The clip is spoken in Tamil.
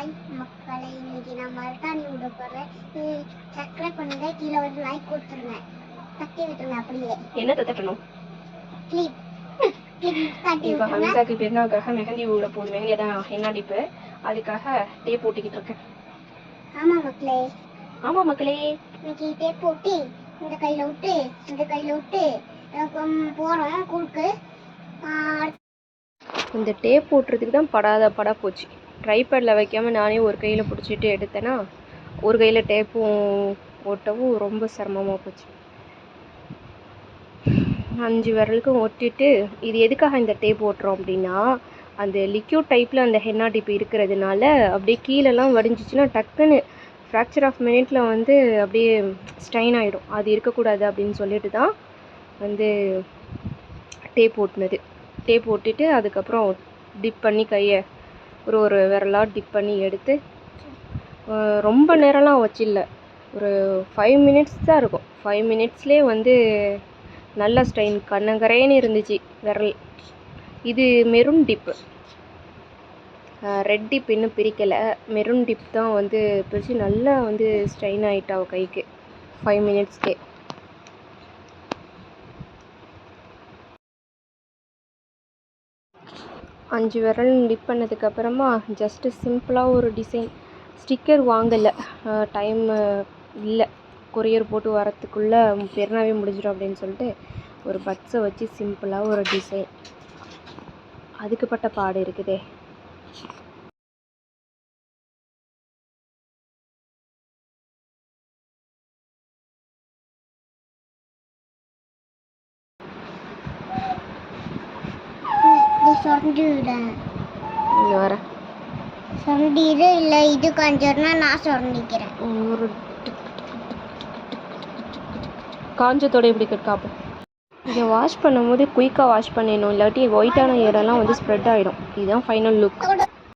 ஹாய் மக்களை, இன்னைக்கு நான் மரட்டாணி விட போகிறேன். சப்ஸ்கிரைப் பண்ணுங்க, கீழே வந்து லைக் கொடுத்துருங்க, தட்டி விட்டுருங்க. அப்படியே என்ன தட்டணும்? கிளிப் தட்டி இப்போ விட்டுருங்க. ஹம்சாக்கு பெருநாளுக்காக மெஹந்தி விட போகுது. மெஹந்தி தான் என்ன அடிப்பு, அதுக்காக டேப் போட்டுக்கிட்டு இருக்கேன். ஆமாம் மக்களே, இன்னைக்கு டேப் போட்டு இந்த கையில் விட்டு இந்த கையில் விட்டு போகிறோம் குறுக்கு. இந்த டேப் போட்டுறதுக்கு தான் படா போச்சு. ட்ரைபேடில் வைக்காமல் நானே ஒரு கையில் பிடிச்சிட்டு எடுத்தேன்னா ஒரு கையில் டேப்பும் ஓட்டவும் ரொம்ப சிரமமாக போச்சு. 5 விரலுக்கும் ஒட்டிட்டு, இது எதுக்காக இந்த டேப் ஓட்டுறோம் அப்படின்னா, அந்த லிக்யூட் டைப்பில் அந்த ஹென்னா டிப் இருக்கிறதுனால அப்படியே கீழெல்லாம் வடிஞ்சிச்சின்னா டக்குன்னு ஃப்ராக்சர் ஆஃப் மினிட்ல வந்து அப்படியே ஸ்ட்ரெயின் ஆகிடும். அது இருக்கக்கூடாது அப்படின்னு சொல்லிட்டு தான் வந்து டேப் ஓட்டுனது. டேப் ஓட்டிட்டு அதுக்கப்புறம் டிப் பண்ணி கையை ஒரு விரலாக டிப் பண்ணி எடுத்து ரொம்ப நேரம்லாம் வச்சில்ல, ஒரு 5 மினிட்ஸ் தான் இருக்கும். 5 மினிட்ஸ்லேயே வந்து நல்ல ஸ்ட்ரெயின் கண்ணங்கரேன்னு இருந்துச்சு விரல். இது மெரூன் டிப்பு, ரெட் டிப் இன்னும் பிரிக்கலை. மெரூன் டிப் தான் வந்து பிரித்து நல்லா வந்து ஸ்ட்ரெயின் ஆகிட்டா அவள் கைக்கு 5 மினிட்ஸ்க்கே. அஞ்சு விரல் டிப் பண்ணதுக்கப்புறமா ஜஸ்ட்டு சிம்பிளாக ஒரு டிசைன். ஸ்டிக்கர் வாங்கலை, டைம் இல்லை, கொரியர் போட்டு வரத்துக்குள்ளே பெருநாவே முடிஞ்சிடும் அப்படின்னு சொல்லிட்டு ஒரு பட்ஸை வச்சு சிம்பிளாக ஒரு டிசைன். அதுக்கு பட்ட பாடு இருக்குதே. வர சொண்டிடு இல்லை, இது காஞ்சோன்னா நான் சொண்டிக்கிறேன். ஒரு காஞ்சத்தோட இப்படி காப்போம். இதை வாஷ் பண்ணும்போது குயிக்காக வாஷ் பண்ணிடணும், இல்லாட்டி ஒயிட்டான இடம்லாம் வந்து ஸ்ப்ரெட் ஆகிடும். இதுதான் ஃபைனல் லுக்.